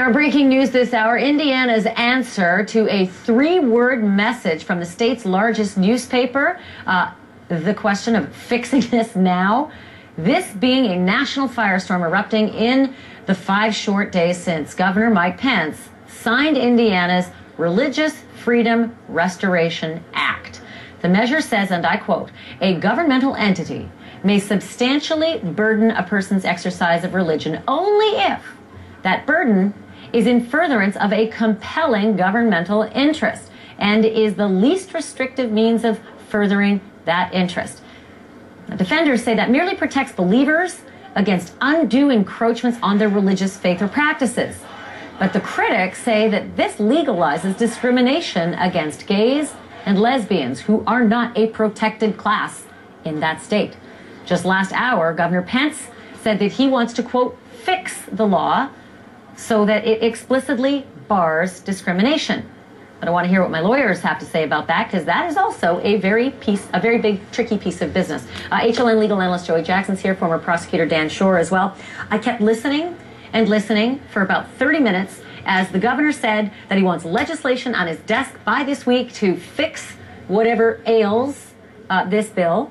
And our breaking news this hour, Indiana's answer to a 3-word message from the state's largest newspaper, the question of fixing this now. This being a national firestorm erupting in the 5 short days since Governor Mike Pence signed Indiana's Religious Freedom Restoration Act. The measure says, and I quote, "A governmental entity may substantially burden a person's exercise of religion only if that burden is in furtherance of a compelling governmental interest and is the least restrictive means of furthering that interest." The defenders say that merely protects believers against undue encroachments on their religious faith or practices. But the critics say that this legalizes discrimination against gays and lesbians, who are not a protected class in that state. Just last hour, Governor Pence said that he wants to, quote, fix the law so that it explicitly bars discrimination. But I want to hear what my lawyers have to say about that, because that is also a very big, tricky piece of business. HLN legal analyst Joey Jackson's here, former prosecutor Dan Shore as well. I kept listening and listening for about 30 minutes as the governor said that he wants legislation on his desk by this week to fix whatever ails this bill.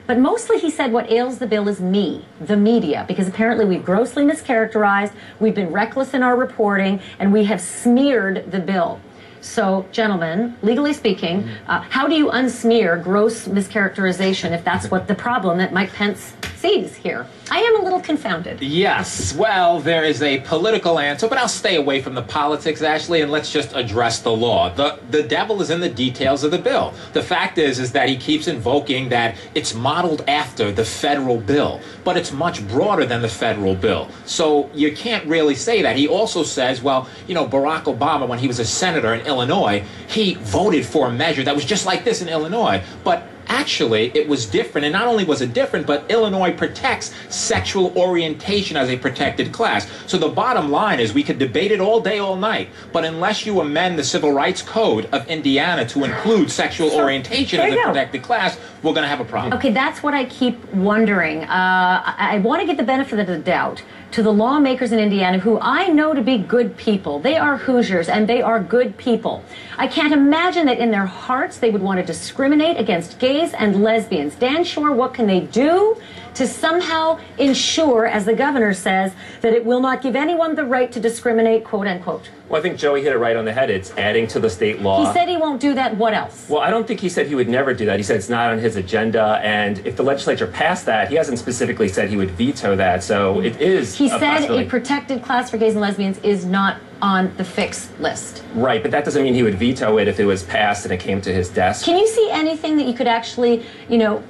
But mostly he said what ails the bill is me, the media, because apparently we've grossly mischaracterized, we've been reckless in our reporting, and we have smeared the bill. So, gentlemen, legally speaking, how do you unsmear gross mischaracterization if that's what the problem that Mike Pence sees here? I am a little confounded. Yes, well, there is a political answer, but I'll stay away from the politics, Ashley, and let's just address the law. The devil is in the details of the bill. The fact is that he keeps invoking that it's modeled after the federal bill, but it's much broader than the federal bill. So you can't really say that. He also says, well, you know, Barack Obama, when he was a senator in Illinois, he voted for a measure that was just like this in Illinois, but actually, it was different, and not only was it different, but Illinois protects sexual orientation as a protected class. So the bottom line is we could debate it all day, all night, but unless you amend the Civil Rights Code of Indiana to include sexual orientation as a protected class, we're going to have a problem. Okay, that's what I keep wondering. I want to give the benefit of the doubt to the lawmakers in Indiana, who I know to be good people. They are Hoosiers, and they are good people. I can't imagine that in their hearts they would want to discriminate against gays and lesbians. Dan Shore, what can they do to somehow ensure, as the governor says, that it will not give anyone the right to discriminate, quote unquote? Well, I think Joey hit it right on the head. It's adding to the state law. He said he won't do that. What else? Well, I don't think he said he would never do that. He said it's not on his agenda, and if the legislature passed that, he hasn't specifically said he would veto that, so it is He said a protected class for gays and lesbians is not on the fix list. Right, but that doesn't mean he would veto it if it was passed and it came to his desk. Can you see anything that you could actually, you know,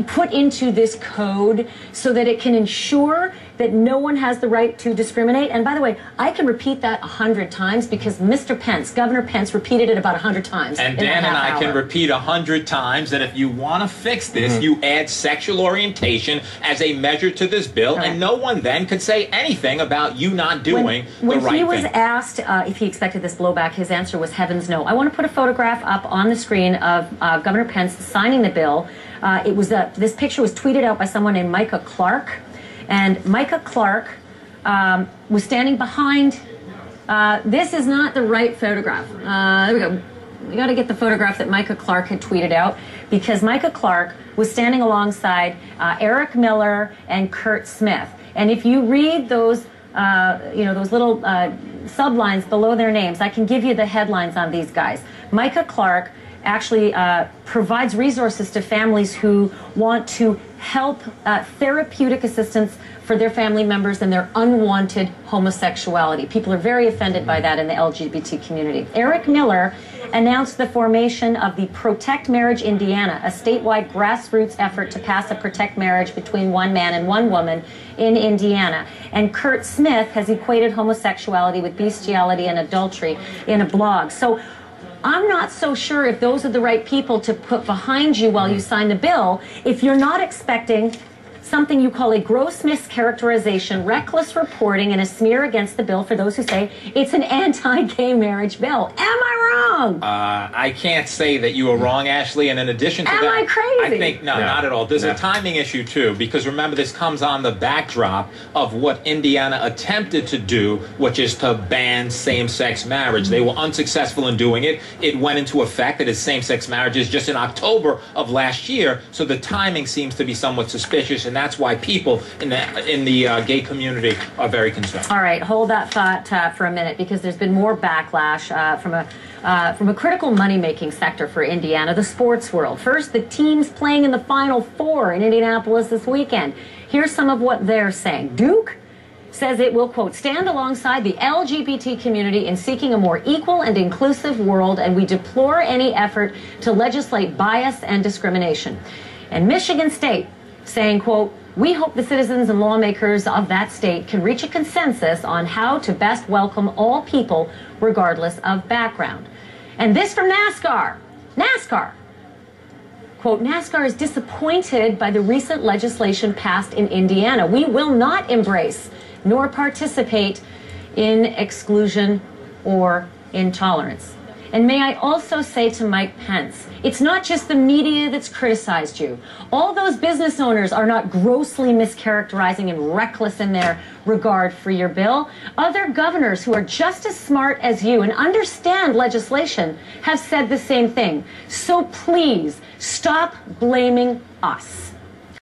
put into this code so that it can ensure that no one has the right to discriminate? And by the way, I can repeat that 100 times because Mr. Pence, Governor Pence, repeated it about 100 times. And Dan and I can repeat 100 times that if you want to fix this, you add sexual orientation as a measure to this bill, and no one then could say anything about you not doing the right thing. When he was asked if he expected this blowback, his answer was heavens no. I want to put a photograph up on the screen of Governor Pence signing the bill. It was this picture was tweeted out by someone named Micah Clark. And Micah Clark was standing behind. This is not the right photograph. There we go. We got to get the photograph that Micah Clark had tweeted out, because Micah Clark was standing alongside Eric Miller and Kurt Smith. And if you read those, those little sublines below their names, I can give you the headlines on these guys. Micah Clark actually provides resources to families who want to help therapeutic assistance for their family members and their unwanted homosexuality. People are very offended by that in the LGBT community. Eric Miller announced the formation of the Protect Marriage Indiana, a statewide grassroots effort to pass a protect marriage between one man and one woman in Indiana. And Kurt Smith has equated homosexuality with bestiality and adultery in a blog. So I'm not so sure if those are the right people to put behind you while you sign the bill if you're not expecting something you call a gross mischaracterization, reckless reporting, and a smear against the bill for those who say it's an anti-gay marriage bill. Am I wrong? I can't say that you are wrong, Ashley, and in addition to Am that... I crazy? I think, no, not at all. There's a timing issue, too, because remember, this comes on the backdrop of what Indiana attempted to do, which is to ban same-sex marriage. They were unsuccessful in doing it. It went into effect, that is same-sex marriages, just in October of last year, so the timing seems to be somewhat suspicious, and that's why people in the gay community are very concerned. All right, hold that thought for a minute, because there's been more backlash from a critical money-making sector for Indiana, the sports world. First, the teams playing in the Final Four in Indianapolis this weekend. Here's some of what they're saying. Duke says it will, quote, stand alongside the LGBT community in seeking a more equal and inclusive world, and we deplore any effort to legislate bias and discrimination. And Michigan State saying, quote, we hope the citizens and lawmakers of that state can reach a consensus on how to best welcome all people regardless of background. And this from NASCAR. NASCAR. Quote, NASCAR is disappointed by the recent legislation passed in Indiana. We will not embrace nor participate in exclusion or intolerance. And may I also say to Mike Pence, it's not just the media that's criticized you. All those business owners are not grossly mischaracterizing and reckless in their regard for your bill. Other governors who are just as smart as you and understand legislation have said the same thing. So please stop blaming us.